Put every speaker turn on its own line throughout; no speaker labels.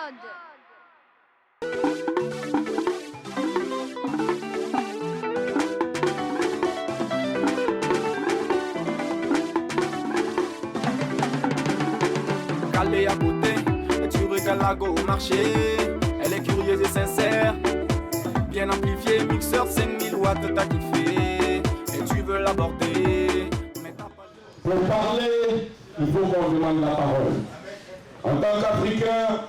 Calé à côté, et tu regardes la go au marché. Elle est curieuse et sincère, bien amplifiée, mixeur 5000 watts, t'as kiffé. Et tu veux l'aborder.
Pour parler, il faut qu'on demande la parole. En tant qu'Africains,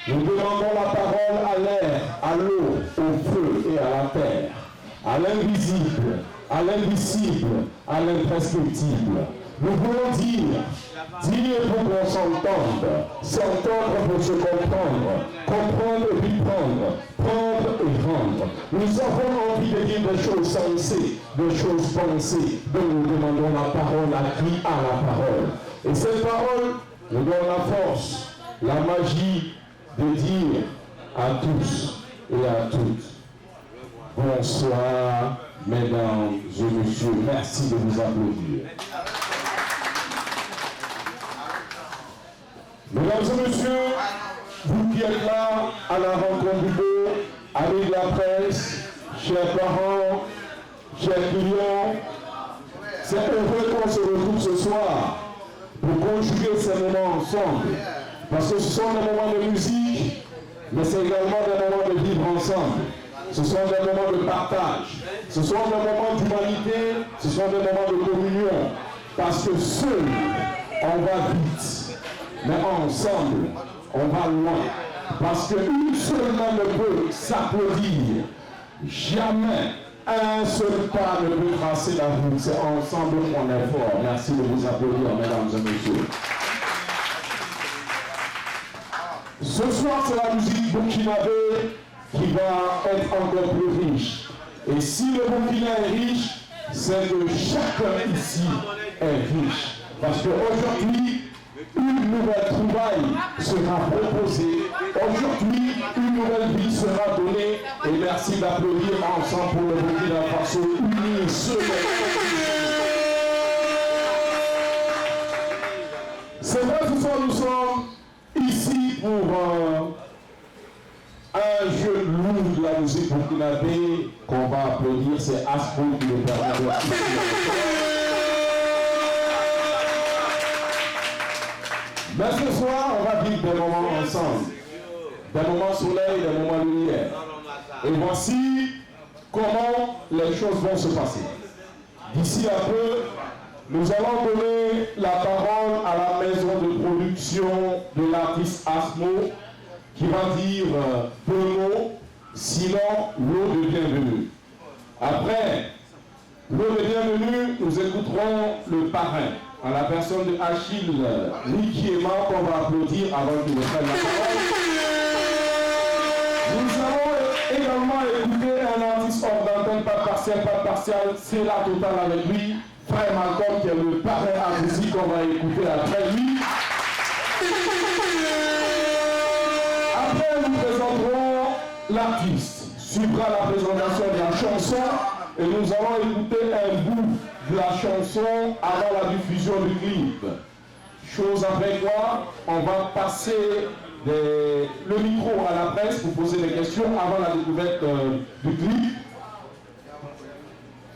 nous demandons la parole à l'air, à l'eau, au feu et à la terre, à l'invisible, à l'indicible, à l'imprescriptible. Nous voulons dire pour qu'on s'entendre pour se comprendre, comprendre et puis prendre et rendre. Nous avons envie de dire des choses sensées, des choses pensées, donc nous demandons la parole à qui a la parole. Et cette parole nous donne la force, la magie de dire à tous et à toutes: bonsoir, mesdames et messieurs, merci de vous applaudir. Mesdames et messieurs, vous qui êtes là à la rencontre du beau, amis de la presse, chers parents, chers clients, c'est heureux qu'on se retrouve ce soir pour conjuguer ces moments ensemble. Parce que ce sont des moments de musique, mais c'est également des moments de vivre ensemble. Ce sont des moments de partage, ce sont des moments d'humanité, ce sont des moments de communion. Parce que seul, on va vite, mais ensemble, on va loin. Parce qu'une seule main ne peut s'applaudir. Jamais un seul pas ne peut tracer la route. C'est ensemble qu'on est fort. Merci de vous applaudir, mesdames et messieurs. Ce soir, c'est la musique burkinabé qui va être encore plus riche. Et si le Burkina est riche, c'est que chacun ici est riche. Parce qu'aujourd'hui, une nouvelle trouvaille sera proposée. Aujourd'hui, une nouvelle vie sera donnée. Et merci d'applaudir ensemble pour le Burkina Faso uni seul. C'est vrai, ce soir, nous sommes ici pour un jeu lourd de la musique burkinabé qu'on va applaudir. C'est Aspo qui le permet de Mais ce soir, on va vivre des moments ensemble. Des moments soleil, des moments lumière. Et voici comment les choses vont se passer. D'ici un peu, nous allons donner la parole à la maison de production de l'artiste Asmo qui va dire deux mots, sinon l'eau de bienvenue. Après l'eau de bienvenue, nous écouterons le parrain, à la personne de Achille Nikiema, qu'on va applaudir avant qu'il ne prenne la parole. Nous allons également écouter un artiste hors d'antenne, pas partial, c'est la totale avec lui, Frère Malcolm, qui est le parrain artistique qu'on va écouter après lui. Après, nous présenterons l'artiste. Suivra la présentation de la chanson et nous allons écouter un bout de la chanson avant la diffusion du clip. Chose après quoi, on va passer le micro à la presse pour poser des questions avant la découverte du clip.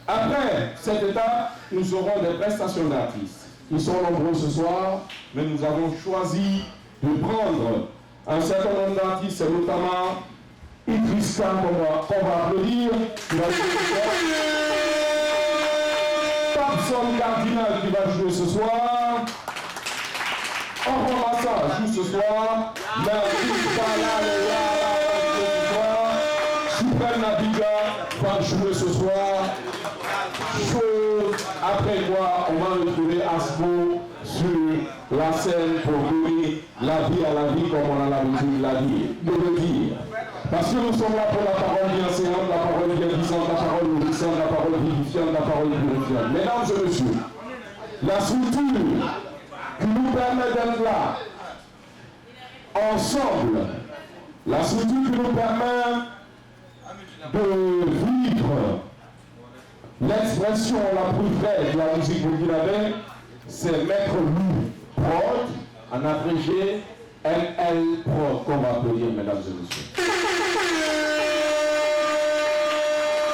Après cette étape, nous aurons des prestations d'artistes. Ils sont nombreux ce soir, mais nous avons choisi de prendre un certain nombre d'artistes, et notamment Idriss Khan qu'on va applaudir. Papson Cardinal qui va jouer ce soir. Oromassa joue ce soir. Super Nabiga va jouer ce soir. Chose après quoi on va retrouver Aspo sur la scène pour donner la vie à la vie comme on a l'habitude de le dire. Parce que nous sommes là pour la parole bienséante, la parole bienvisante, la parole nourrissante, la parole vivifiante, la parole purifiante. Mesdames et messieurs, la structure qui nous permet d'être là, ensemble, la structure qui nous permet de vivre l'expression la plus vraie de la musique burkinabé, c'est Maître Lou Prod, en abrégé ML Pro, qu'on va applaudir, mesdames et messieurs.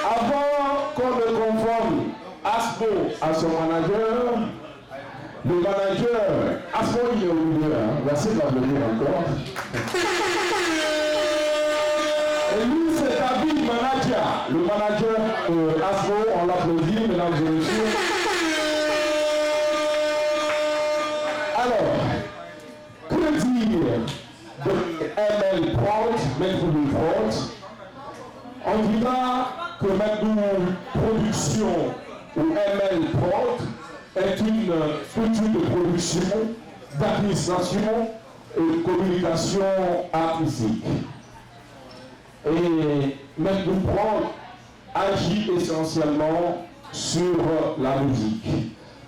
Avant qu'on ne conforme Asmo à son manager, le manager, Asmo il est au milieu, merci de l'applaudir encore. Et lui c'est David Manadia, le manager Asmo, on l'applaudit, mesdames et messieurs. Alors, que dire de ML Prod, Maître de Prod? On dira que McDo Production ou ML Prod est une structure de production, d'administration et de communication artistique. Et McDo Prod agit essentiellement sur la musique.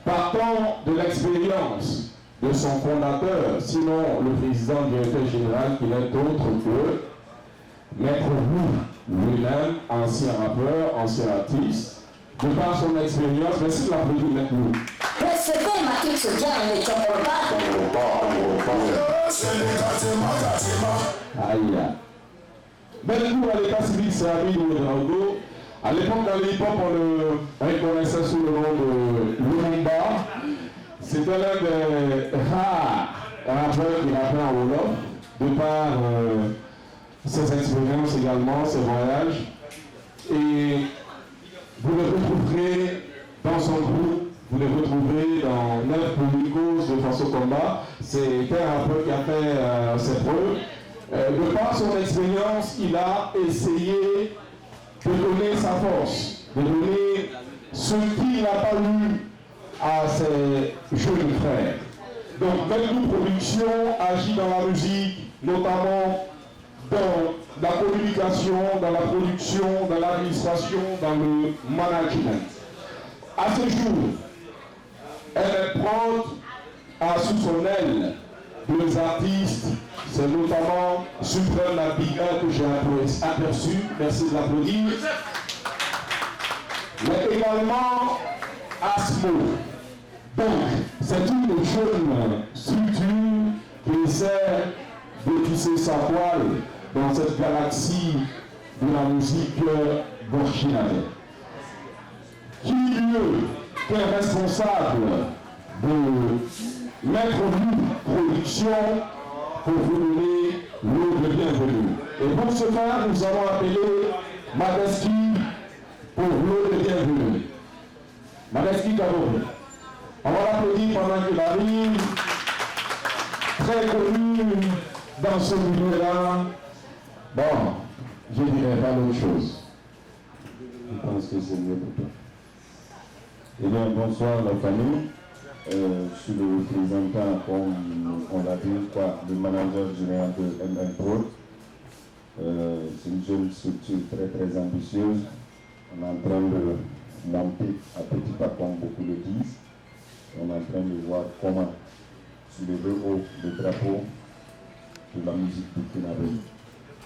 Partant de l'expérience de son fondateur, sinon le président directeur général qui n'est autre que Maître Wu lui-même, ancien rappeur, ancien artiste, de par son expérience, merci de l'applaudir Maître Wu. Aïe. Maître Wu à l'état civil, c'est ami de Ronaldo. À l'époque, dans le hip-hop, on le reconnaissait sous le nom de Lumumba. C'était l'un des rares rappeurs qui rappait en Wolof, de par ses expériences également, ses voyages. Et vous le retrouverez dans son groupe, vous le retrouverez dans 9 Politicos de Face au Combat. C'est un rappeur qui a fait ses preuves. De par son expérience, il a essayé de donner sa force, de donner ce qu'il n'a pas eu à ses jeunes frères. Donc, McDo Production agit dans la musique, notamment dans la communication, dans la production, dans l'administration, dans le management. À ce jour, ML Prod a sous son aile deux artistes, c'est notamment Supreme la Big 1 que j'ai aperçu, merci de l'applaudir, mais également Asmo. Donc, c'est une jeune structure qui essaie de tisser sa toile dans cette galaxie de la musique burkinabé. Qui mieux qu'un responsable de Maître Wu Production pour vous donner l'eau de bienvenue. Et pour ce faire, nous allons appeler Madeski pour l'eau de bienvenue. Madeski Karoui. On va l'applaudir pendant qu'il arrive. Très connu dans ce milieu-là. Bon, je ne dirais pas d'autre chose. Je pense que c'est mieux pour toi.
Eh bien, bonsoir la famille. Je suis le représentant, comme on l'a dit, le manager général de ML Prod. C'est une jeune structure très très ambitieuse. On est en train de monter à petits pas, comme beaucoup le disent. On est en train de voir comment soulever haut le drapeau de la musique burkinabé.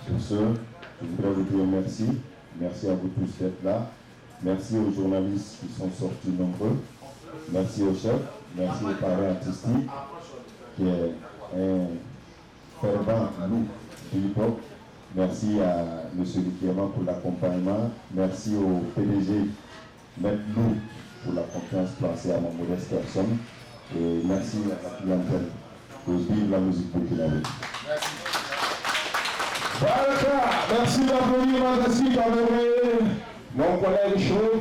Sur ce, je voudrais vous dire merci. Merci à vous tous d'être là. Merci aux journalistes qui sont sortis nombreux. Merci au chef. Merci au parrain artistique qui est un fervent loup du hip-hop. Merci à M. Likiema pour l'accompagnement. Merci au PDG Maître Lou pour la confiance placée à ma modeste personne. Et merci à la clientèle. Vive la musique burkinabé.
Voilà, merci d'applaudir Madeski Karoui, mon collègue chaud.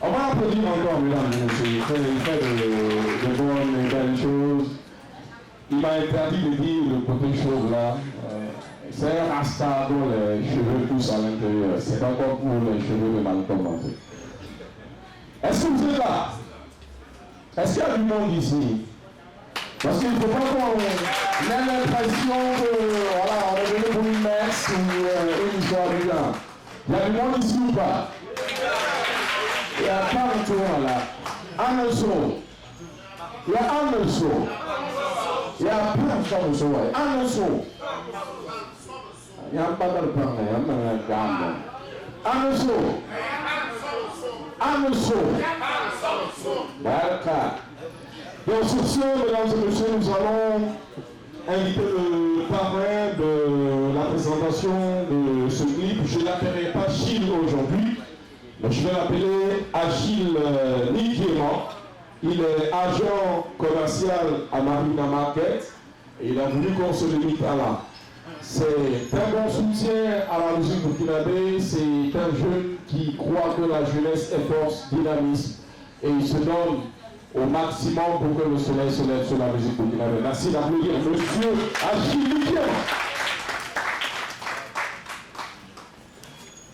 On va applaudir encore, mesdames et messieurs. Il fait de bonnes et belles choses. Il m'a interdit de dire le côté chauve là. C'est un rasta dont les cheveux poussent à l'intérieur. C'est encore pour les cheveux de Malcolm en fait. Est-ce que vous êtes là? Est-ce qu'il y a du monde ici? Parce qu'il ne faut pas qu'on ait l'impression que voilà, on est venu pour une messe ou une histoire de gens. Il y a du monde ici ou pas? Il y a pas de tour là. Anderson. Il y a Anderson. Il y a plein de choses. Anderson. Il y a pas de plan, il y a un gamme. Anderson. Anderson. D'accord. Donc sur ce, mesdames et messieurs, nous allons inviter le parrain de la présentation de ce clip. Je ne l'appellerai pas Gilles aujourd'hui, mais je vais l'appeler Achille Nikiema. Il est agent commercial à Marina Market et il a voulu qu'on se limite à là. C'est un bon soutien à la musique burkinabé, c'est un jeune qui croit que la jeunesse est force, dynamisme et il se donne au maximum pour que le soleil se lève sur la musique burkinabé. Merci d'applaudir monsieur Achille Nikiema.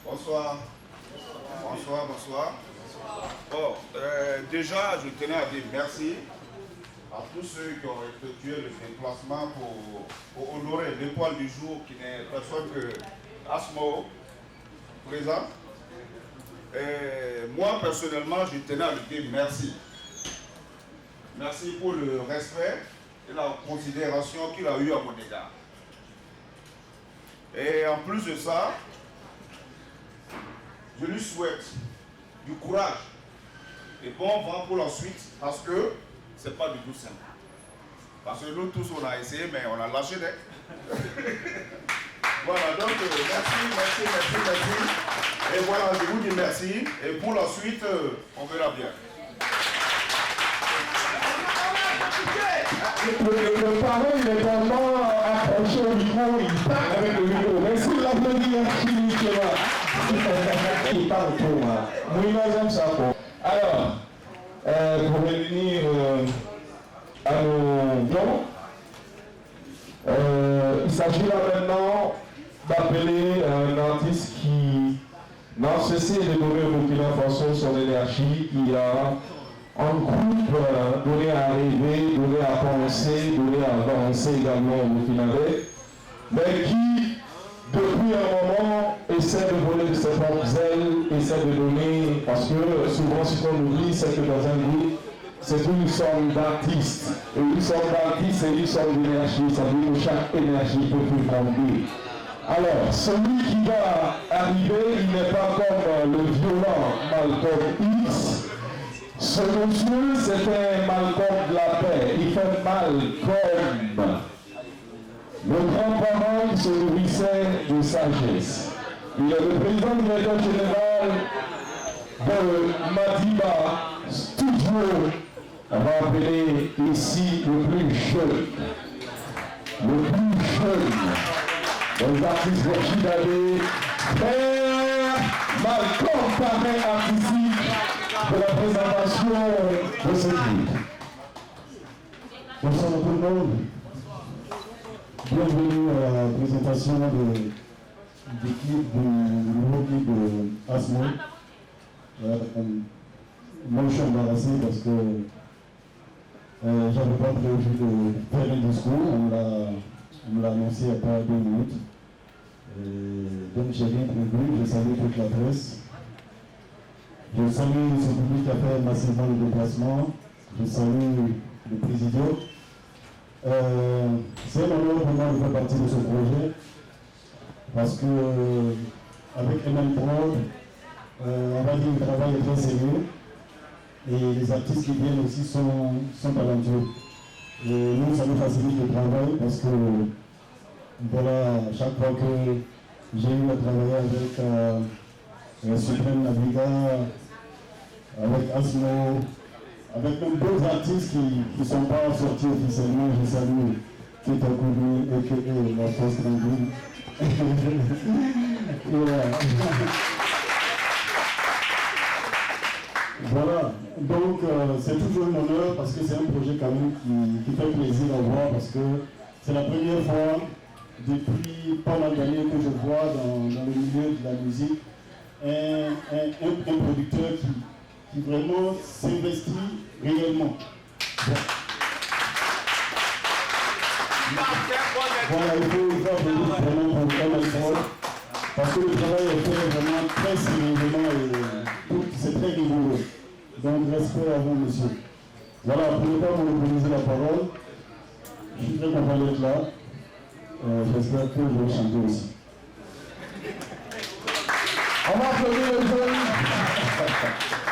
Bonsoir. Bonsoir. Bon, déjà, je tenais à dire merci à tous ceux qui ont effectué le déplacement pour honorer l'étoile du jour qui n'est personne que Asmo présent. Et moi, personnellement, je tenais à lui dire merci. Merci pour le respect et la considération qu'il a eu à mon égard. Et en plus de ça, je lui souhaite du courage et bon vent pour la suite parce que c'est pas du tout simple. Parce que nous tous on a essayé mais on a lâché d'être. Voilà donc merci. Et voilà, je vous dis merci et pour la suite on verra bien.
Le parent il est vraiment accroché au micro, il parle avec le micro. Merci de l'applaudir, Achille Nikiema. Il parle pour moi. Moi, j'aime ça. Alors, pour revenir à nos dons, il s'agit là maintenant d'appeler un artiste qui n'a cessé de donner au Burkina Faso son énergie, qui a un groupe donné à rêver, donné à penser, donné à danser également au Burkinabé, mais qui, depuis un moment, essaie de voler de ses propres ailes, essaie de donner, parce que souvent ce qu'on oublie, c'est que dans un groupe, c'est une somme d'artistes. Et une somme d'artistes, c'est une somme d'énergie, ça veut dire que chaque énergie peut plus grandir. Alors, celui qui va arriver, il n'est pas comme le violent Malcolm X. Ce monsieur, c'est un Malcolm de la paix. Il fait mal comme le grand-parent qui se nourrissait de sagesse. Il est le président directeur général de Madiba Studio. On va appeler ici le plus jeune. Les artistes burkinabés, frère Malcolm, parrain artistique de la présentation de ce livre.
Bonsoir à tout le monde. Bienvenue à la présentation du nouveau clip de Asmo. Moi je suis embarrassé parce que j'avais pas prévu de faire un discours. On me l'a annoncé il n'y a pas 2 minutes. Donc j'ai rien prévu, je salue toute la presse. Je salue ce public qui a fait massivement le déplacement. Je salue le président. C'est un honneur pour moi de faire partie de ce projet parce que avec MM Prod, on va dire que le travail est très sérieux et les artistes qui viennent aussi sont talentueux. Et nous, ça nous facilite le travail parce que voilà, chaque fois que j'ai eu à travailler avec Suprême Naviga, avec Asmo, avec même d'autres artistes qui ne sont pas sortis officiellement, je salue Kita Koumi et la Force Tranquille. Voilà, donc c'est toujours un honneur parce que c'est un projet quand même qui fait plaisir à voir parce que c'est la première fois depuis pas mal d'années que je vois dans le milieu de la musique un producteur qui vraiment s'investit réellement. Voilà, il faut applaudir vraiment pour M.L.Prod parce que le travail est fait vraiment très sérieusement et c'est très rigoureux. Donc respect à vous, monsieur. Voilà, pour ne pas monopoliser la parole, je suis très content d'être là. J'espère que je vais chanter aussi.
On va applaudir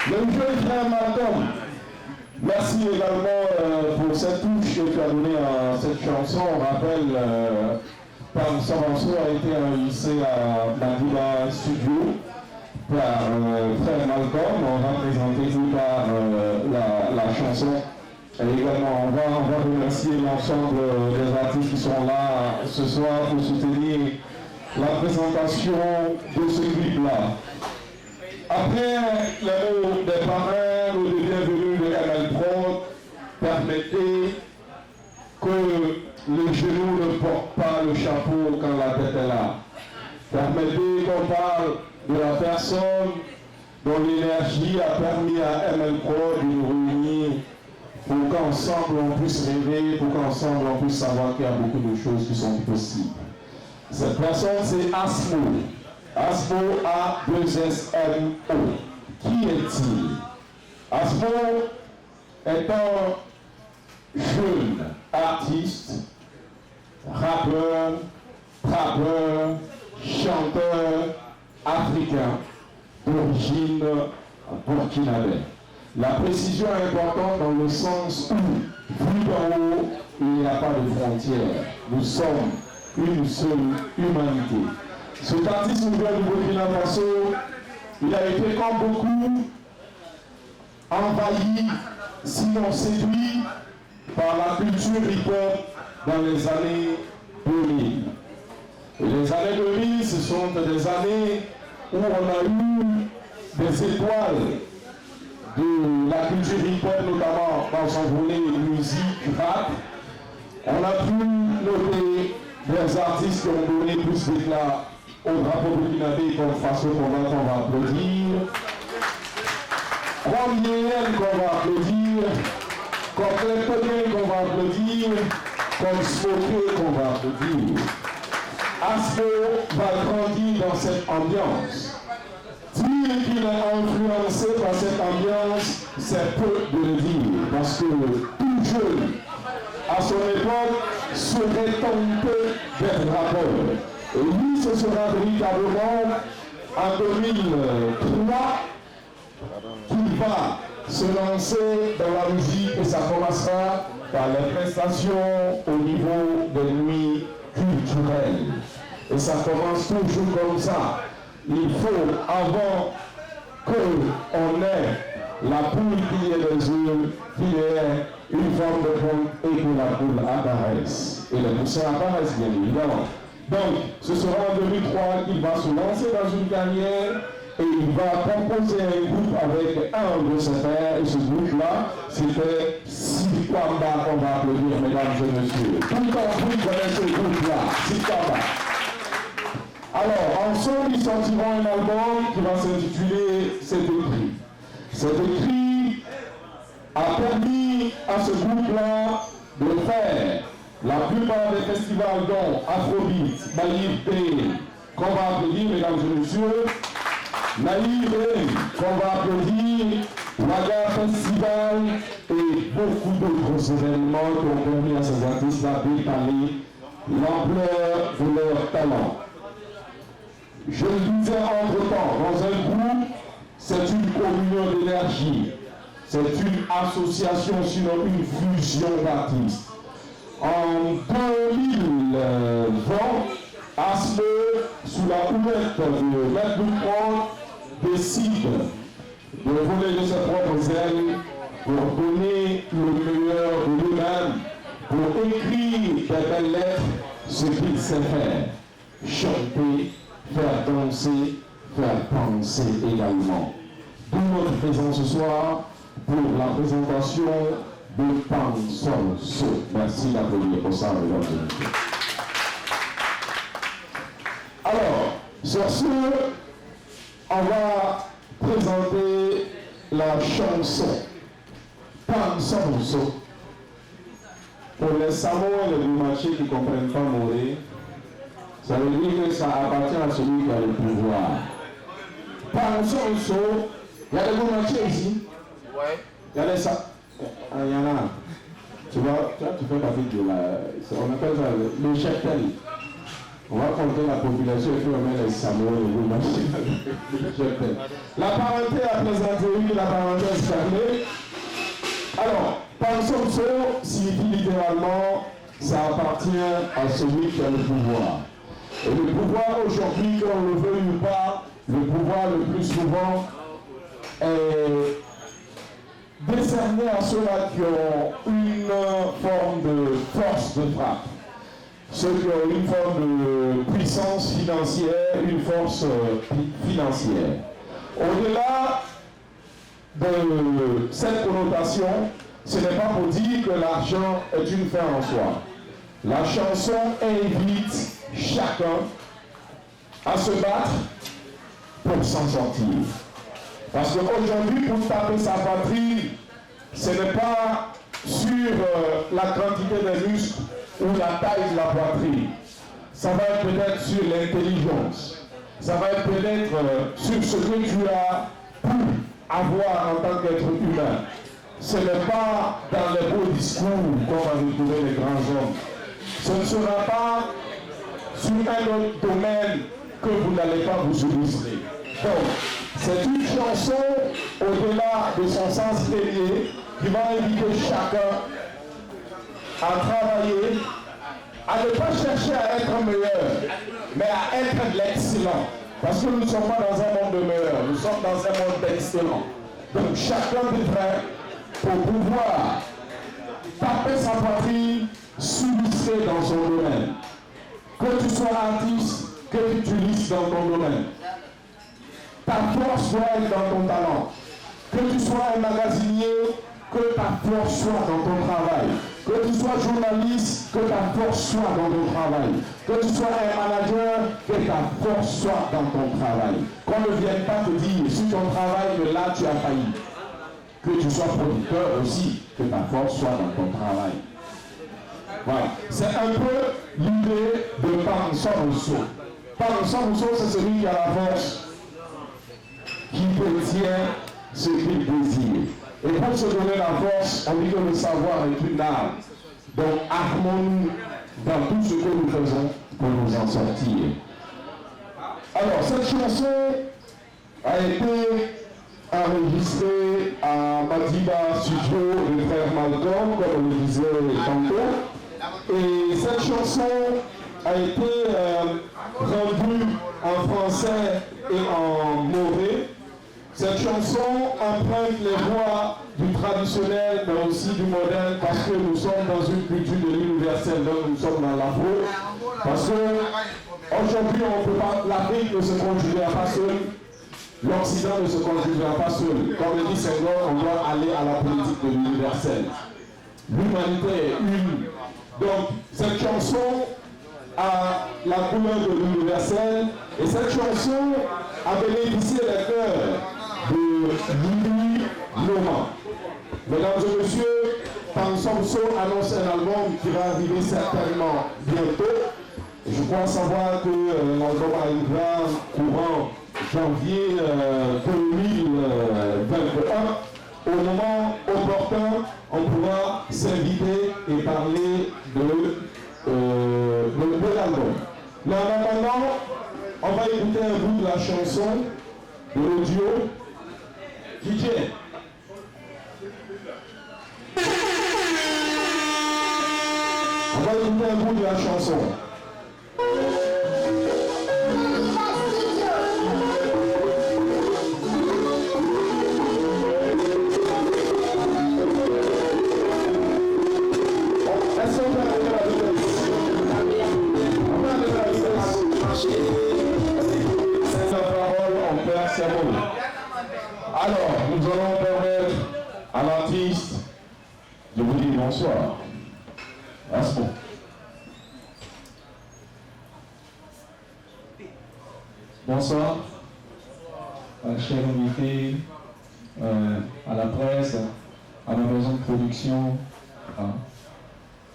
le jeune frère Malcolm. Merci également pour cette touche que tu as donné à cette chanson, on rappelle, ce morceau a été enregistré à Madiba Studio par Frère Malcolm. On va présenter plus tard la chanson. Et également, on va remercier l'ensemble des artistes qui sont là ce soir pour soutenir la présentation de ce clip-là. Après les mots des parrains ou des bienvenus de ML Prod, permettez que les genoux ne portent pas le chapeau quand la tête est là. Permettez qu'on parle de la personne dont l'énergie a permis à ML Prod de nous réunir pour qu'ensemble on puisse rêver, pour qu'ensemble on puisse savoir qu'il y a beaucoup de choses qui sont possibles. Cette personne, c'est Asmo. Asmo, A-2-S-M-O. Qui est-il? Asmo est un jeune artiste, rappeur, trappeur, chanteur africain d'origine burkinabé. La précision est importante dans le sens où, vu d'en haut, il n'y a pas de frontières. Nous sommes une seule humanité. Cet artiste nouvelle du Burkina Faso, il a été comme beaucoup envahi, sinon séduit par la culture hip-hop dans les années 2000. Et les années 2000, ce sont des années où on a eu des étoiles de la culture hip-hop, notamment dans son volet musique, rap. On a pu noter des artistes qui ont donné plus d'éclat au drapeau burkinabé comme Faso qu'on va applaudir, comme Yéyen qu'on va applaudir, comme Cleptonien qu'on va applaudir, comme Smokey qu'on va applaudir. Asmo va grandir dans cette ambiance. Dire qu'il est influencé par cette ambiance, c'est peu de le dire, parce que tout jeune, à son époque, serait tenté d'être rappeur. Et lui, ce sera véritablement en 2003 qu'il va se lancer dans la musique et ça commencera par les prestations au niveau des nuits culturelles. Et ça commence toujours comme ça. Il faut, avant qu'on ait la poule qui est des œufs, qu'il y ait une forme de pompe et que la poule apparaisse. Et les poussins apparaissent, bien évidemment. Donc, ce sera en 2003 qu'il va se lancer dans une carrière et il va composer un groupe avec un de ses pairs. Et ce groupe-là, c'était Sikwamba, qu'on va applaudir, mesdames et messieurs. Tout le monde connaît ce groupe-là, Sikwamba. Alors, ensemble, ils sortiront un album qui va s'intituler Cet écrit. Cet écrit a permis à ce groupe-là de faire la plupart des festivals dont Afrobeat, Naïve Pain, qu'on va applaudir, mesdames et messieurs, Naïve Pain, qu'on va applaudir, Waga Festival et beaucoup d'autres événements qui ont permis à ces artistes-là d'étaler l'ampleur de leur talent. Je le disais entre-temps, dans un groupe, c'est une communion d'énergie, c'est une association, sinon une fusion d'artistes. En 2020, Asmo, sous la houlette de Maître Prod, décide de voler de ses propres ailes pour donner le meilleur de lui-même, pour écrire des belles lettres, ce qu'il sait faire, chanter, faire danser, faire penser également. D'où notre présence ce soir pour la présentation de Pansonso. Merci d'applaudir pour ça, mesdames et messieurs. Alors, sur ce, on va présenter la chanson Pansonso. Pour les Samoans et les Dumaché qui ne comprennent pas Moré, ça veut dire que ça appartient à celui qui a le pouvoir. Pansonso, il y a des Dumaché ici. Ouais. Il y a des ça. Il y en a. Tu vois, tu fais partie de la. On appelle ça le cheptel. On va compter la population et puis on met les Samoans et les Dumaché. La parenté a présenté, oui, la parenté est fermée. Alors, Pansomso signifie littéralement ça appartient à celui qui a le pouvoir. Et le pouvoir aujourd'hui, qu'on le veuille ou pas, le pouvoir le plus souvent est décerné à ceux-là qui ont une forme de force de frappe. Ceux qui ont une forme de puissance financière, une force financière. Au-delà de cette connotation, ce n'est pas pour dire que l'argent est une fin en soi. La chanson invite chacun à se battre pour s'en sortir. Parce qu'aujourd'hui, pour taper sa poitrine, ce n'est pas sur la quantité des muscles ou la taille de la poitrine. Ça va être peut-être sur l'intelligence. Ça va être peut-être sur ce que tu as pu avoir en tant qu'être humain. Ce n'est pas dans les beaux discours qu'on va retrouver les grands hommes. Ce ne sera pas sur un autre domaine que vous n'allez pas vous illustrer. Donc, c'est une chanson au-delà de son sens réel qui va inviter chacun à travailler, à ne pas chercher à être meilleur, mais à être l'excellent. Parce que nous ne sommes pas dans un monde de meilleur, nous sommes dans un monde d'excellent. Donc chacun devrait, pour pouvoir taper sa poitrine, s'illustrer dans son domaine. Que tu sois artiste, que tu t'illustres dans ton domaine. Ta force doit être dans ton talent. Que tu sois un magasinier, que ta force soit dans ton travail. Que tu sois journaliste, que ta force soit dans ton travail. Que tu sois un manager, que ta force soit dans ton travail. Qu'on ne vienne pas te dire, si ton travail, là tu as failli. Que tu sois producteur aussi, que ta force soit dans ton travail. Voilà. C'est un peu l'idée de Pansomso. Pansomso, c'est celui qui a la force, qui détient ce qu'il désire. Et pour se donner la force, on dit que le savoir est une arme. Donc armons-nous dans tout ce que nous faisons pour nous en sortir. Alors, cette chanson a été enregistrée à Madiba Studio de Frère Malcolm, comme on le disait tantôt. Et cette chanson a été rendue en français et en mauvais. Cette chanson emprunte les voix du traditionnel, mais aussi du moderne, parce que nous sommes dans une culture de l'universel, donc nous sommes dans l'afro. Parce que aujourd'hui, on peut pas, l'Afrique ne se conjuguera pas seule, l'Occident ne se conjuguera pas seul. Comme le dit Senghor, on doit aller à la politique de l'universel. L'humanité est une. Donc, cette chanson a la couleur de l'universel, et cette chanson a bénéficié des cœurs de Lili Loma. Mesdames et messieurs, Pansomso annonce un album qui va arriver certainement bientôt. Je crois savoir que l'album arrivera courant janvier 2021. Au moment opportun, on pourra s'inviter et parler de l'album. Mais en attendant, on va écouter un bout de la chanson, de l'audio. DJ. On va écouter un bout de la chanson. Est-ce qu'on peut arrêter la vitesse? On peut arrêter la vitesse. C'est la parole, on perd ses mots. Alors, nous allons permettre à l'artiste de vous dire bonsoir. Aspo.
Bonsoir, chers invités, à la presse, à ma maison de production.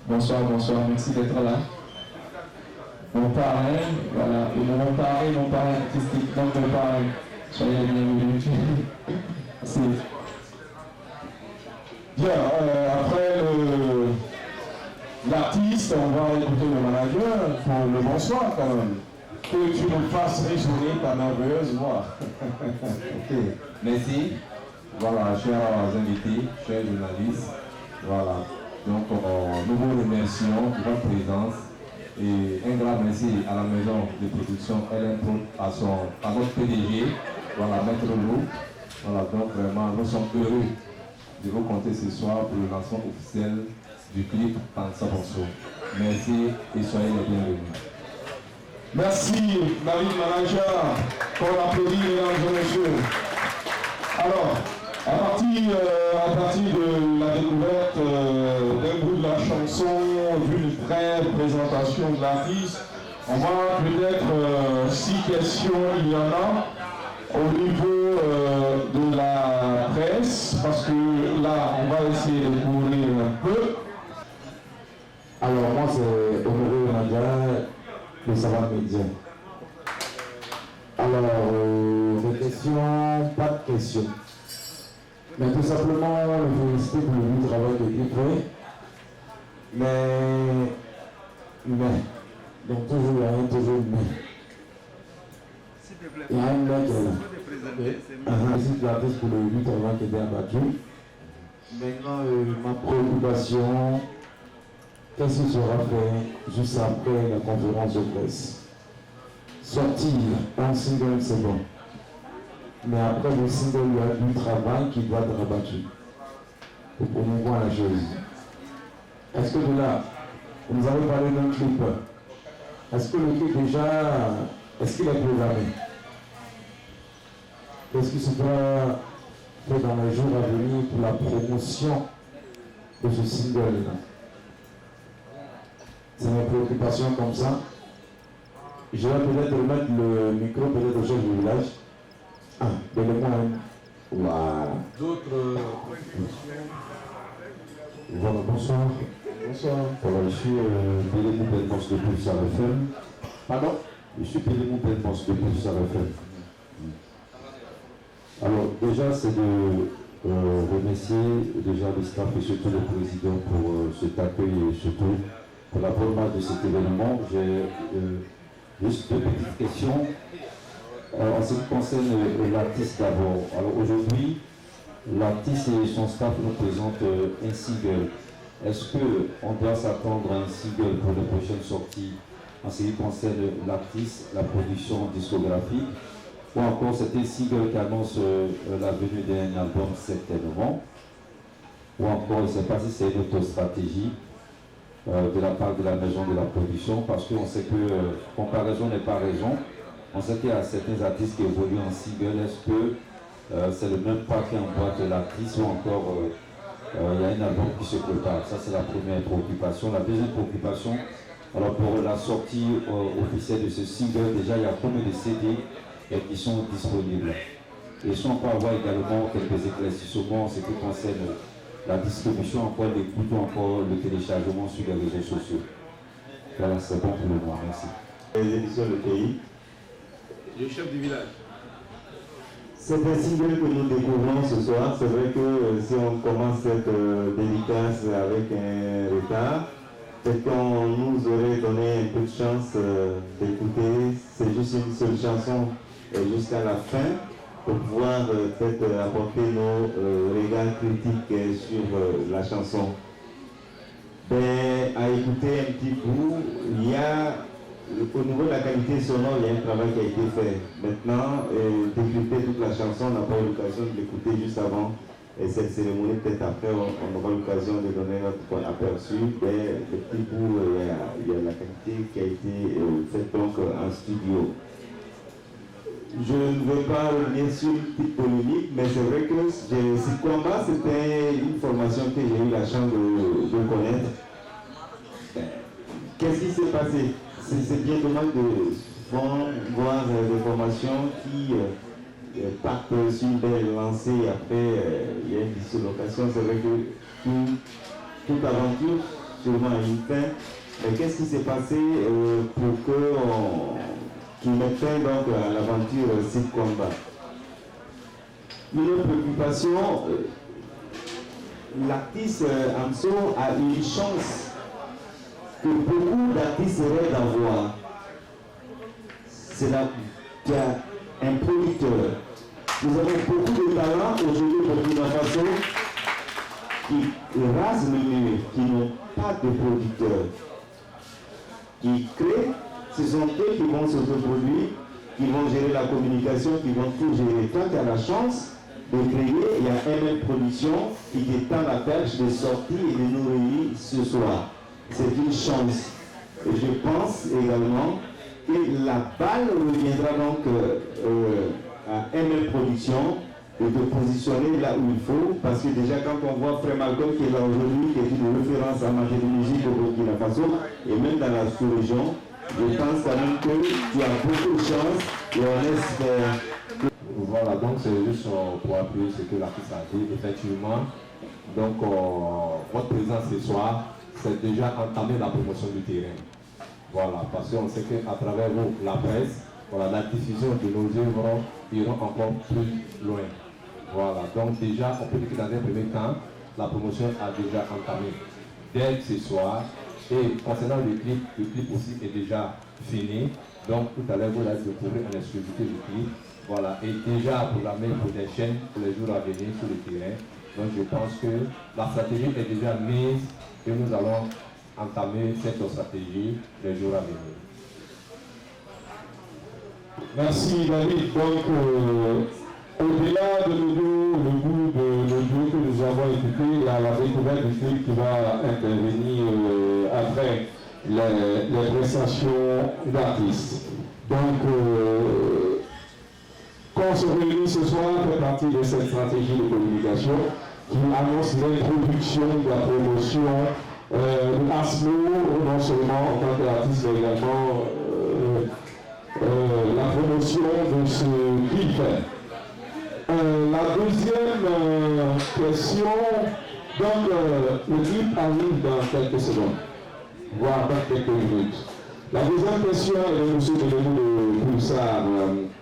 Bonsoir, merci d'être là. Mon parrain, voilà, et mon parrain artistique, donc mon parrain. Soyez les bienvenus. Merci.
Bien, après l'artiste, on va écouter le manager pour le bonsoir quand même. Que tu nous fasses résonner ta merveilleuse voix.
Ok, merci. Voilà, chers invités, chers journalistes,
Voilà. Donc nous vous remercions de votre présence et un grand merci à la maison de production LM Pro, à notre PDG, voilà, Maître Lou. Voilà, donc vraiment nous sommes heureux de vous compter ce soir pour le lancement officiel du clip Tansa Bonso. Merci et soyez les bienvenus.
Merci, Marie Manager, pour l'applaudit, mesdames et messieurs. Alors, à partir de la découverte d'un bout de la chanson, d'une brève présentation de l'artiste, on va peut-être, si question il y en a, au niveau de la presse, parce que là, on va essayer de couvrir un peu.
Alors, moi, c'est Honoré Nadia, le Savant Média. Alors, des questions, pas de questions. Mais tout simplement, le féliciter pour le travail que tu fais. Mais, donc toujours, il y a un toujours mais. Il y a un mec qui est là. Merci l'artiste pour le travail qui était abattu. Maintenant, ma préoccupation, qu'est-ce qui sera fait juste après la conférence de presse? Sortir un single, c'est bon. Mais après le single, il y a du travail qui doit être rabattu pour promouvoir la chose. Est-ce que de là, vous nous avez parlé d'un clip? Est-ce que le clip déjà, est-ce qu'il est programmé? Qu'est-ce qui se doit faire dans les jours à venir pour la promotion de ce single-là? C'est mes préoccupations comme ça. Je vais peut-être remettre le micro peut-être au chef du village. Ah, donnez-moi un. Voilà.
D'autres
Voilà, bonsoir.
Bonsoir.
Voilà, je suis Pélémou Belmos de Pulsar FM.
Pardon?
Je suis Pélémou Belmos de Pulsar FM. Alors, déjà, c'est de remercier déjà le staff et surtout le président pour cet accueil et surtout pour la bonne marche de cet événement. J'ai juste deux petites questions. En ce qui concerne l'artiste d'abord. Alors aujourd'hui, l'artiste et son staff nous présentent un single. Est-ce qu'on doit s'attendre à un single pour les prochaines sorties en ce qui concerne l'artiste, la production discographique, ou encore c'est un single qui annonce la venue d'un album certainement, ou encore je ne sais pas si c'est une autre stratégie de la part de la maison de la production, parce qu'on sait que comparaison n'est pas raison. On sait qu'il y a certains artistes qui évoluent en single. Est-ce que c'est le même pas qui emboîte l'artiste ou encore il y a un album qui se prépare? Ça, c'est la première préoccupation. La deuxième préoccupation, alors pour la sortie officielle de ce single, déjà il y a combien de CD qui sont disponibles? Et si on peut avoir également quelques éclaircissements en ce qui concerne la distribution, encore l'écoute ou encore le téléchargement sur les réseaux sociaux. Voilà, c'est bon pour le moment. Merci.
Les éditions Le Pays.
Le chef du village.
C'est un single que nous découvrons ce soir. C'est vrai que si on commence cette dédicace avec un retard, peut-être qu'on nous aurait donné un peu de chance d'écouter. C'est juste une seule chanson jusqu'à la fin pour pouvoir peut-être apporter nos regards critiques sur la chanson. Ben, à écouter un petit bout, il y a au niveau de la qualité sonore, il y a un travail qui a été fait. Maintenant, décrypter toute la chanson, on n'a pas eu l'occasion de l'écouter juste avant cette cérémonie. Peut-être après, on aura l'occasion de donner notre aperçu. Mais le petit bout, il y a la qualité qui a été faite donc en studio. Je ne veux pas revenir sur une petite polémique, mais c'est vrai que ce combat, c'était une formation que j'ai eu la chance de connaître. Qu'est-ce qui s'est passé? C'est bien dommage de voir des formations qui partent sur une belle lancée et après il y a une dislocation. C'est vrai que toute aventure sûrement a une fin. Mais qu'est-ce qui s'est passé pour qu'ils mettent fin donc à l'aventure Site Combat? Une préoccupation, l'artiste Amso a eu une chance que beaucoup d'artistes rêvent d'avoir. C'est là qu'il y a un producteur. Nous avons beaucoup de talents aujourd'hui au Burkina Faso. qui rasent le mur, qui n'ont pas de producteurs, qui créent, ce sont eux qui vont s'autoproduire, qui vont gérer la communication, qui vont tout gérer. Quand tu as la chance de créer, il y a MM Production qui t'étend la perche de sortir et de nous réunir ce soir. C'est une chance. Et je pense également que la balle reviendra donc à MM Production de te positionner là où il faut, parce que déjà quand on voit Frère Malcolm qui est là aujourd'hui, qui est une référence en matière de musique au Burkina Faso, et même dans la sous-région, je pense quand même que tu as beaucoup de chance et on espère.
Voilà, donc c'est juste pour appuyer ce que l'artiste a dit. Effectivement, donc votre présence ce soir, c'est déjà entamer la promotion du terrain. Voilà, parce qu'on sait qu'à travers vous, la presse, voilà, la diffusion de nos œuvres iront encore plus loin. Voilà, donc déjà, on peut dire que dans un premier temps, la promotion a déjà entamé dès ce soir. Et concernant le clip aussi est déjà fini. Donc tout à l'heure, vous allez découvrir en exclusivité le clip. Voilà, et déjà programmé pour des chaînes pour les jours à venir sur le terrain. Donc je pense que la stratégie est déjà mise et nous allons entamer cette stratégie les jours à venir.
Merci David. Donc, au-delà de le goût de l'audio que nous avons écouté, il y a la découverte du clip qui va intervenir après les prestations d'artistes. Donc, qu'on se réunit ce soir fait partie de cette stratégie de communication qui annonce l'introduction de la promotion d'Asmo, non seulement en tant qu'artiste, mais également la promotion de ce qu'il fait. La deuxième question, donc le clip arrive dans quelques secondes, voire dans quelques minutes. La deuxième question est de M. Delénou de Pulsar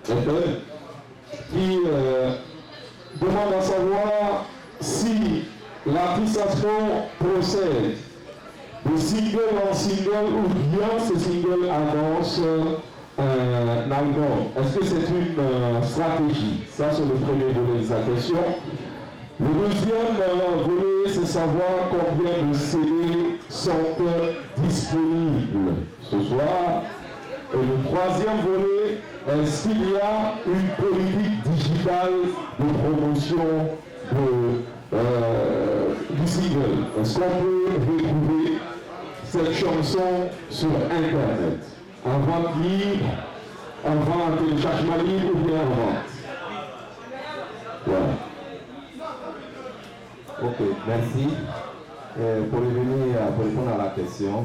FM, qui demande à savoir si l'artiste procède de single en single ou bien ce single annonce un album. Est-ce que c'est une stratégie? Ça, c'est le premier volet de la question. Le deuxième volet, c'est savoir combien de CD sont disponibles ce soir. Et le troisième volet, est-ce qu'il y a une politique digitale de promotion du single? Est-ce qu'on peut retrouver cette chanson sur Internet? En vente libre, en vente téléchargement libre ou bien en vente? Voilà.
Ok, merci. Pour revenir, pour répondre à la question,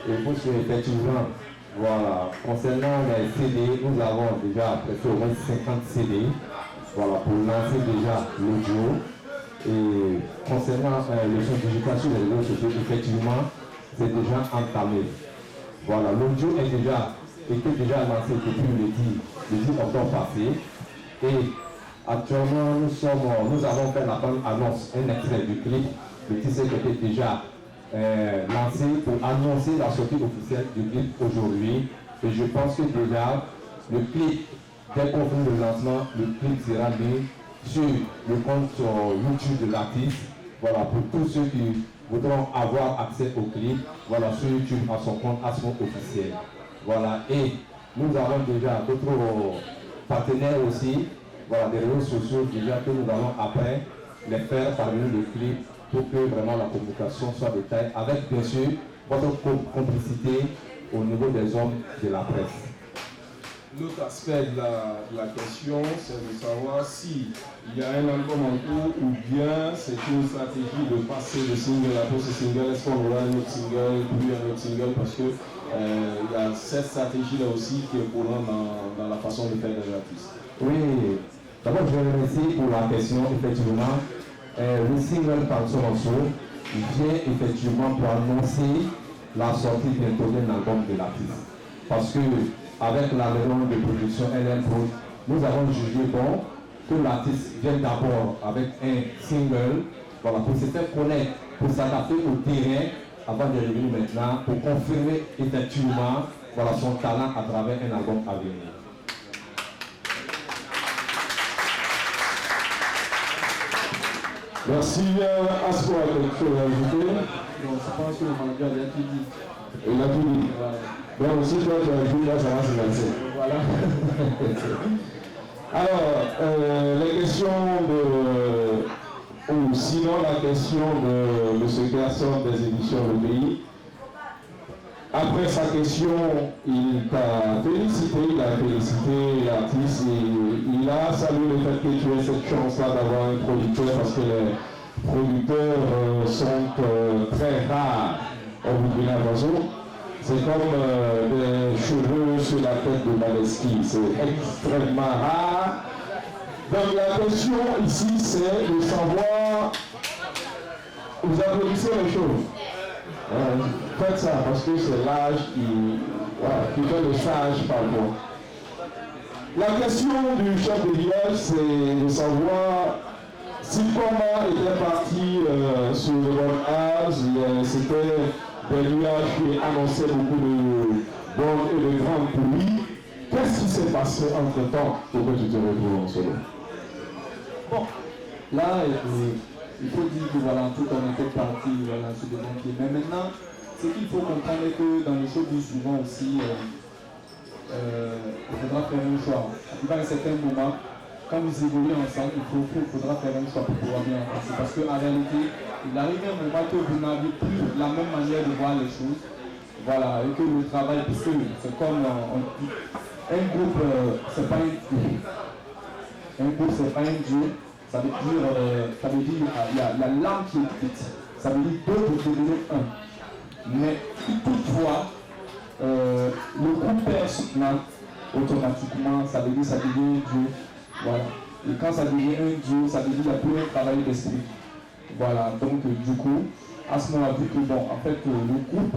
il faut que effectivement, voilà, concernant les CD, nous avons déjà presque au moins 50 CD, voilà, pour lancer déjà l'audio. Et concernant le son digital sur les réseaux sociaux, effectivement, c'est déjà entamé. Voilà, l'audio était déjà lancé depuis le 10 octobre passé. Et actuellement, nous avons fait la bonne annonce, un extrait du clip, le teaser qui était déjà lancé pour annoncer la sortie officielle du clip aujourd'hui. Et je pense que déjà, le clip, dès qu'on fait le lancement, le clip sera mis sur le compte YouTube de l'artiste. Voilà, pour tous ceux qui voudront avoir accès au clip, voilà, sur YouTube, à son compte Asmo officiel. Voilà, et nous avons déjà d'autres partenaires aussi, voilà, des réseaux sociaux déjà que nous allons après les faire parvenir le clip pour que vraiment la communication soit de taille, avec bien sûr votre complicité au niveau des hommes de la presse.
L'autre aspect de la question, c'est de savoir s'il y a un album en cours ou bien c'est une stratégie de passer de single après ce single. Est-ce qu'on aura un autre single, puis un autre single, parce que il y a cette stratégie-là aussi qui est courante dans la façon de faire des artistes.
Oui, d'abord je vous remercie pour la question. Effectivement, le single par son morceau vient effectivement pour annoncer la sortie bientôt d'un album de l'artiste. Parce que avec la maison de production MM Prod, nous avons jugé bon que l'artiste vienne d'abord avec un single, voilà, pour se faire connaître, pour s'adapter au terrain, avant de revenir maintenant, pour confirmer effectivement, voilà, son talent à travers un album à venir.
Merci. Aspo a quelque chose à ajouter?
Bon, je pense que le manager a tout dit.
Il a tout dit.
Voilà.
Bon, si toi tu as dit, là ça va se lancer.
Voilà.
Alors, les questions de... ou sinon la question de M. Garçon des éditions Le Pays. Après sa question, il t'a félicité, il a félicité l'artiste et il a salué le fait que tu aies cette chance-là d'avoir un producteur parce que les producteurs sont très rares au Burkina Faso. C'est comme des cheveux sur la tête de Baleski, c'est extrêmement rare. Donc la question ici, c'est de savoir, vous applaudissez les choses. Faites ça parce que c'est l'âge qui fait le sage par moi. La question du chef de village, c'est de savoir si comment était parti sur le bon âge, c'était des nuages qui annonçaient beaucoup de bonnes et de grandes pluies. Qu'est-ce qui s'est passé entre temps pour que tu te retrouves en solo?
Bon, là, il faut dire que voilà, tout on était parti voilà, sur des bons pieds. Mais maintenant, ce qu'il faut comprendre est que dans le showbiz, souvent aussi, il faudra faire un choix. À un certain moment, quand vous évoluez ensemble, il faudra faire un choix pour pouvoir bien avancer. Parce qu'en réalité, il arrive un moment que vous n'avez plus la même manière de voir les choses. Voilà, et que le travail, puisque c'est comme on dit, un groupe, c'est pas un duo. Un groupe, c'est pas un duo. Ça veut dire il y a la langue qui est petite. Ça veut dire deux pour devenir un. Mais toutefois, le groupe personnel, automatiquement, ça veut dire ça devient un duo. Voilà. Et quand ça devient un duo, ça veut dire qu'il n'y a plus un travail d'esprit. Voilà. Donc du coup, à ce moment-là, vu que bon, en fait, le groupe,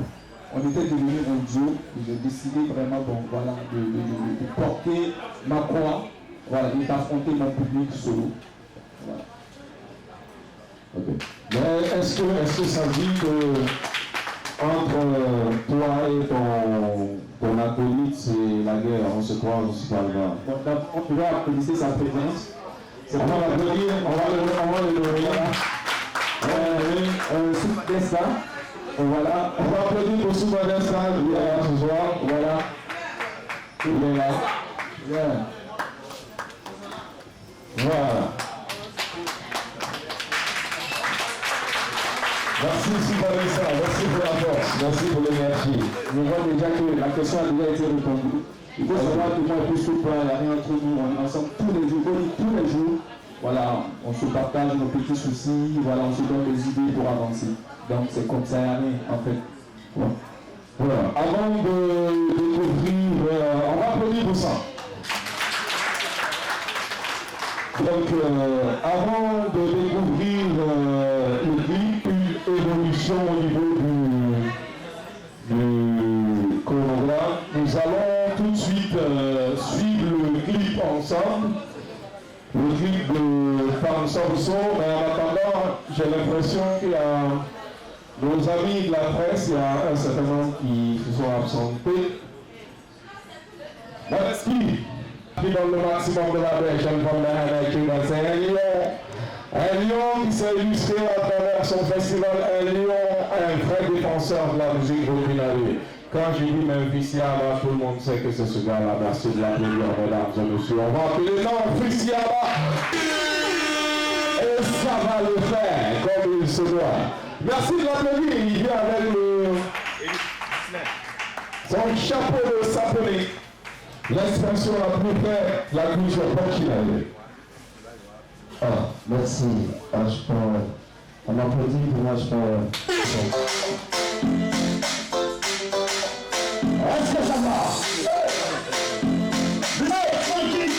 on était devenu un duo, j'ai décidé vraiment bon, voilà, de porter ma croix, voilà, et d'affronter mon public solo. Voilà.
Okay. Mais est-ce que ça dit que entre toi et ton acolyte, c'est la guerre, on se croit, on se parle pas?
On peut applaudir sa présence.
On va l'applaudir, on va le lever.
Soubadesta, voilà.
On va applaudir pour Soubadesta, il est là ce soir, voilà. Il est là. Yeah. Voilà. Merci Soubadesta, merci pour la force, merci pour l'énergie.
Je vois déjà que la question a déjà été répondue. Il faut savoir que moi et puis il n'y a rien entre nous, on est ensemble tous les jours. Voilà, on se partage nos petits soucis, voilà, on se donne des idées pour avancer. Donc c'est comme ça, il n'y a rien en fait.
Ouais. Voilà. Avant de découvrir, on va applaudir pour ça. Donc avant de découvrir le clip, une évolution au niveau du chronographe, nous allons tout de suite suivre le clip ensemble. Le clip de Femme Samson, mais en attendant, j'ai l'impression qu'il y a nos amis de la presse, il y a un certain nombre qui se sont absentés. Merci. Qui donne le maximum de la belle jeune femme c'est un lion qui s'est illustré à travers son festival, un lion, un vrai défenseur de la musique burkinabé. Quand j'ai dit Memphis Yaba, tout le monde sait que c'est ce gars-là. Merci de l'applaudir, mesdames et messieurs. On va appeler Memphis Yaba. Et ça va le faire comme il se doit. Merci de l'applaudir. Il vient avec son chapeau de saponique. L'expression la plus près, la culture burkinabé.
Ah, merci. Ah, je peux... On m'applaudit pour moi, je peux...
Est-ce que ça va?
Fly with me,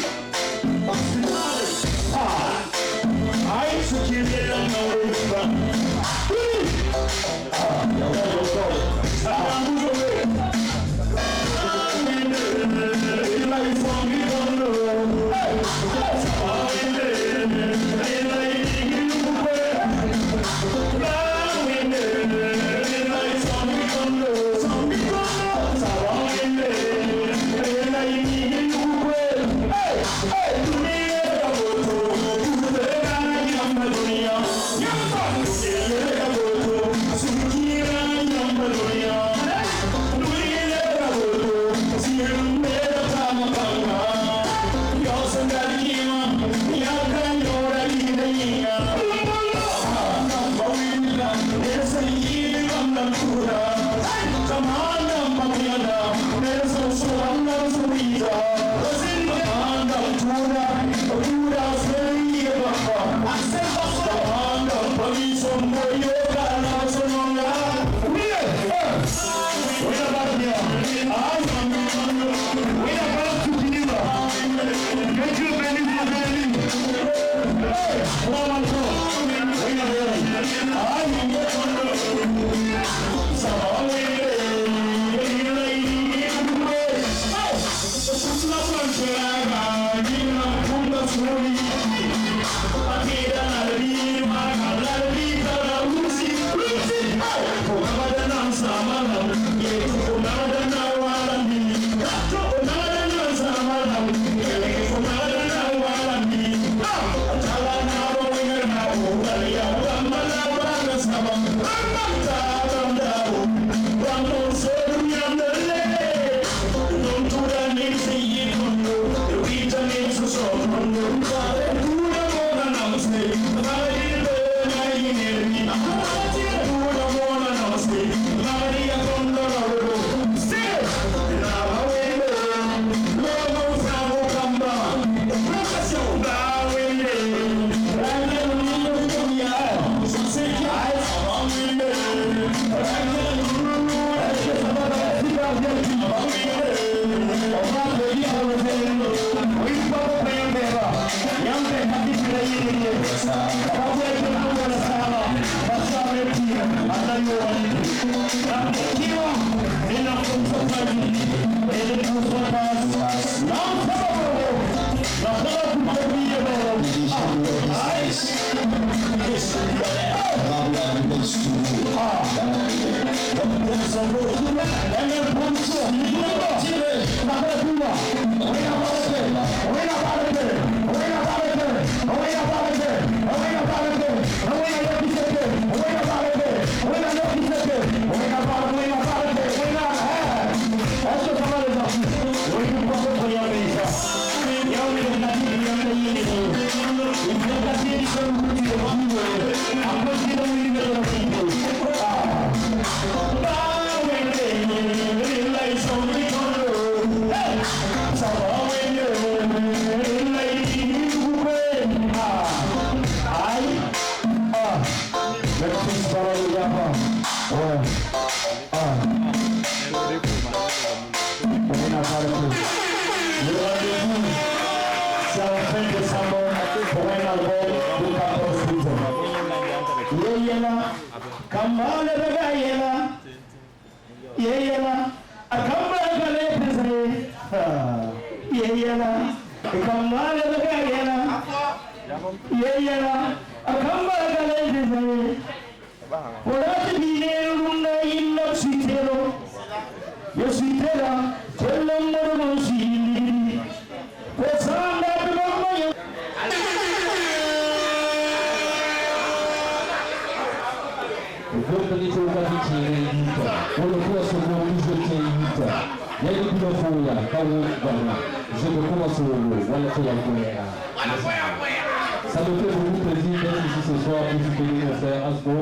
Ça me fait beaucoup plaisir d'être ici ce soir pour soutenir mon frère Asbo.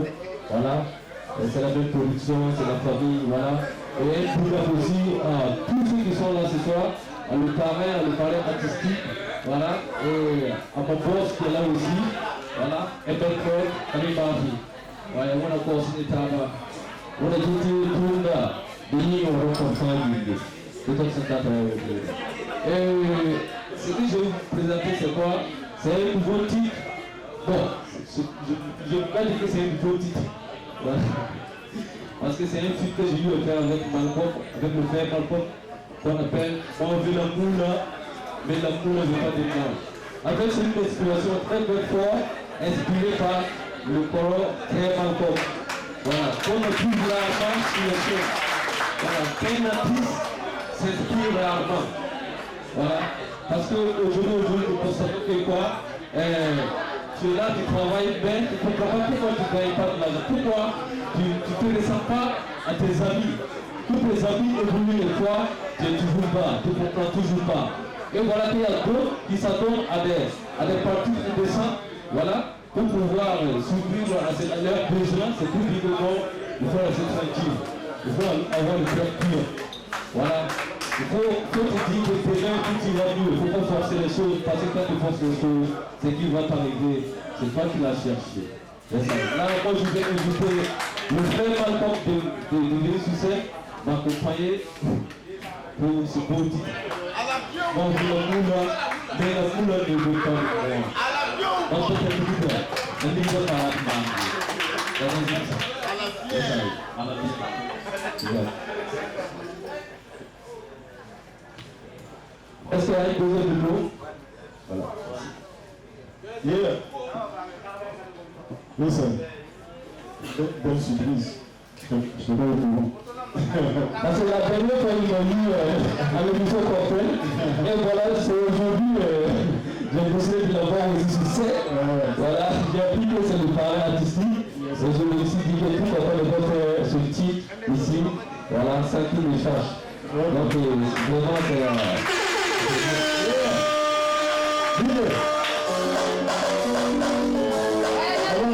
Voilà, c'est la belle production, c'est la famille, voilà. Et un big up aussi à tous ceux qui sont là ce soir, à le parrain artistique, voilà, et à mon boss qui est là aussi, voilà, et Belfort, Camille Barbi. Voilà, on a continué à travailler. On a tout le pays, on va comprendre. C'est comme ça que ce que je vais vous présenter, c'est quoi? C'est un nouveau titre. Bon, je ne peux pas dire que c'est un nouveau titre. Voilà. Parce que c'est un titre que j'ai eu à faire avec Malcolm, avec le frère Malcolm, qu'on appelle On veut la moule, mais la moule ne veut pas des blancs. En fait, c'est une inspiration très très forte, inspirée par le color frère Malcolm. Voilà, comme on trouve rarement sur le show. Voilà, qu'un artiste s'inspire rarement. Voilà. Parce qu'aujourd'hui, nous constatons que quoi, tu es là, tu travailles bien, tu comprends pas pourquoi tu ne gagnes pas de l'argent. Pourquoi tu ne te ressens pas à tes amis. Tous tes amis évoluent et toi, tu es toujours bas, tu ne comprends toujours pas. Et voilà qu'il y a d'autres qui s'attendent à des parties indécentes, voilà, pour pouvoir survivre à leurs besoins, c'est plus difficile, il faut rester tranquille. Il faut avoir le cœur pur. Voilà. Il faut te dire que c'est là que tu vas mieux. Il ne faut pas forcer les choses, parce que quand tu forces les choses, c'est qu'il va t'arriver. C'est toi qui l'as cherché. Là, moi, je vais inviter le frère Malcolm de venir sur scène, m'accompagner pour ce beau titre. Donc, la moule, mais la moule ne veut pas.
Est-ce qu'il y a une besoin de l'eau? Voilà. Yeah. Listen. Bonne surprise. Je te donne le tout. Parce que la dernière fois, ils m'ont mis à l'émission complète. Et voilà, c'est aujourd'hui, j'ai décidé de l'avoir aussi sur scène. Voilà, j'ai appris que c'est le parrain artistique. Et je me suis dit que tout le monde faire ce titre ici. Voilà, ça qui me change. Donc, vraiment, c'est.
Oh,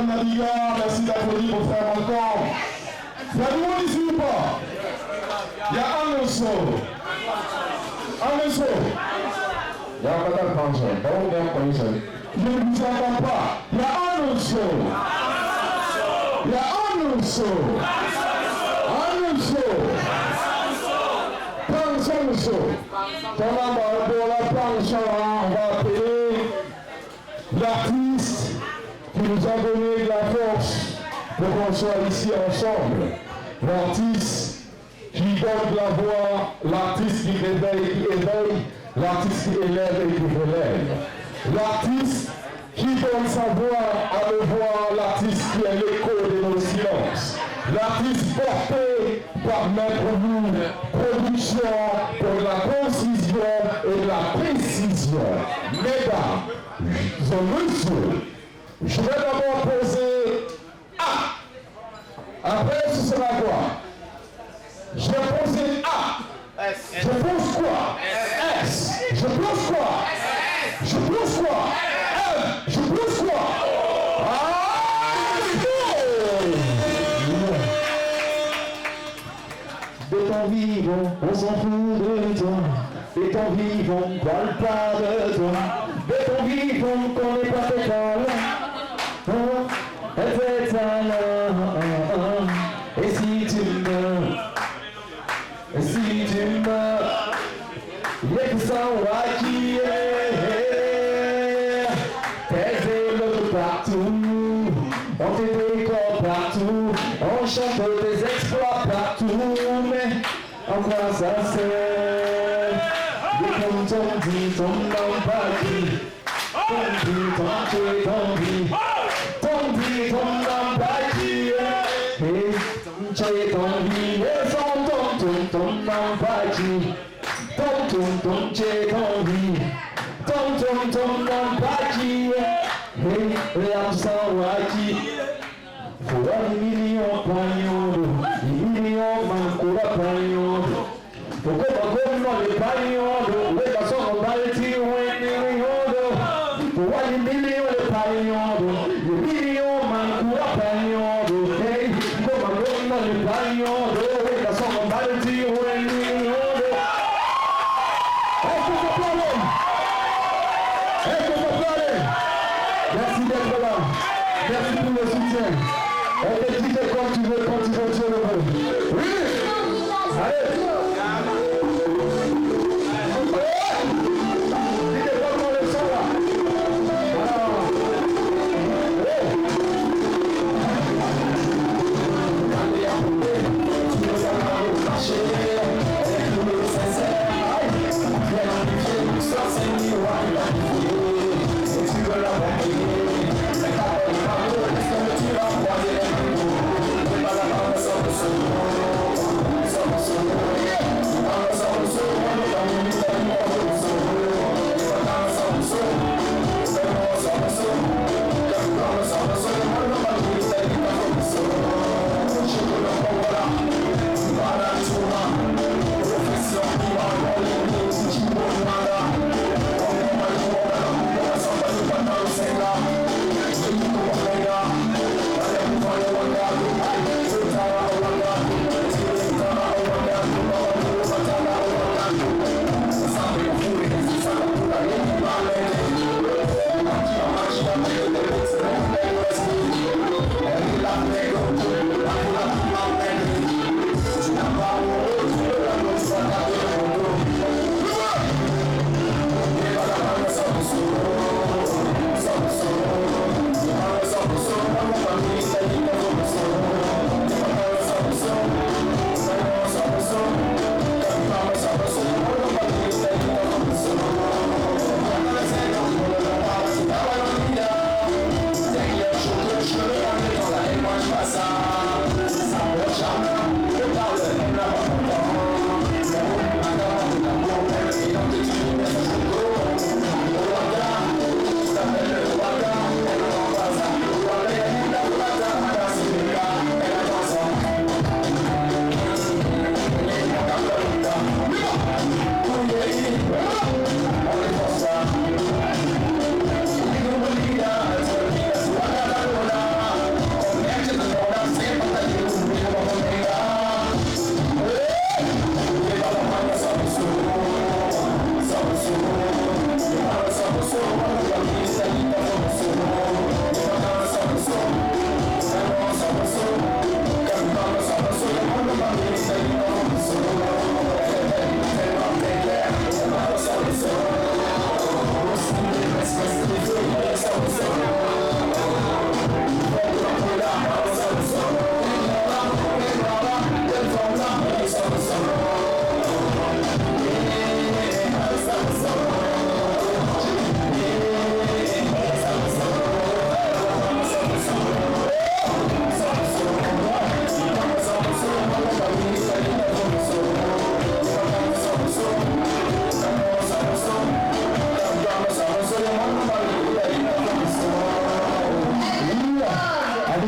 Madame Nadiga, merci d'applaudir mon frère encore. Il y a du monde ici ou pas? Il y a un morceau. Un morceau. Il y a Madame Pancha. Je ne vous entends pas. Il y a un morceau. Il y a un morceau. Un morceau. Pancha morceau. Pour la Pancha, on va appeler l'artiste qui nous a donné de la force pour qu'on soit ici ensemble. L'artiste qui donne la voix, l'artiste qui réveille, qui éveille, l'artiste qui élève et qui relève. L'artiste qui donne sa voix à nos voix, l'artiste qui est l'écho de nos silences. L'artiste porté par Maître Loup, production pour la concision et la précision. Mesdames et messieurs, je vais d'abord poser A. Après, ce sera quoi? Je vais poser A. Je pose quoi? S. Je pose quoi? Je pose quoi? M. Je pose quoi?
De ton vivant, on s'en fout de toi. De ton vivant, on ne parle pas de toi. De ton vivant, qu'on n'est pas tes parents. Elle fait ça là. Et si tu meurs, il y a que ça on va qui est. Tes vélos partout, on te décore partout, on chante tes exploits partout, mais en quoi ça sert? Dès qu'on t'en dit, ton nom pas dit, ton dit, ton nom pas dit, et ton dit, et ton nom pas dit. Tom, j'ai envie. Tom, non, pas qui est. Et l'absent, qui. Faut avoir des millions, pagnon. Des millions, manque la pagnon. Faut qu'on va comme les pagnons. Les garçons vont partir, ouais, des millions. Faut avoir des millions, les pagnons. Des millions, manque la pagnon. Hey, faut qu'on va comme les pagnons. Les garçons vont partir, ouais, des millions.
Merci d'être là. Merci pour le soutien. On te dit que quand tu veux, tu le veux. Oui. Allez. Dis-le comment le son là. Yeah.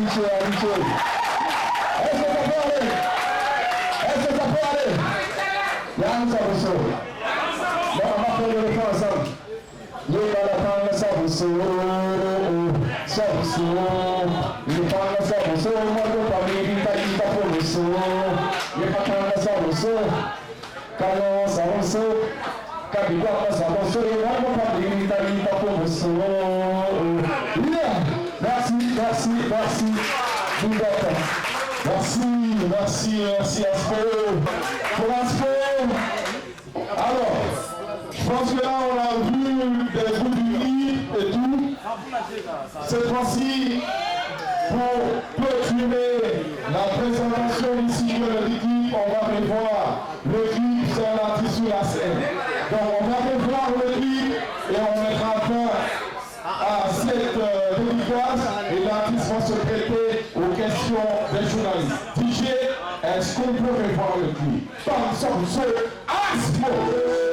habitué. Est-ce que ça peut aller? Est-ce que ça peut aller? Yann Sabuso. Bon, on va faire le refrain ensemble. Yébalapanga Sabuso. Sabuso. Yébalapanga Sabuso. Mando Pamiri Taïta Pomuso. Yébalapanga Sabuso. Kalon Sabuso. Kabibaka Sabuso. Mando Pamiri Taïta Pomuso. Merci, merci, merci. Merci Aspo. Pour Aspo. Alors, je pense que là on a vu des bouts du lit et tout. Cette fois-ci, pour clôturer la présentation ici de l'équipe, on va revoir le clip, c'est un artiste sur la scène. Donc on va revoir le clip et on mettra fin à cette dédicace et l'artiste va se prêter aux questions des journalistes. DJ, est-ce qu'on peut revoir le clip? Aspo!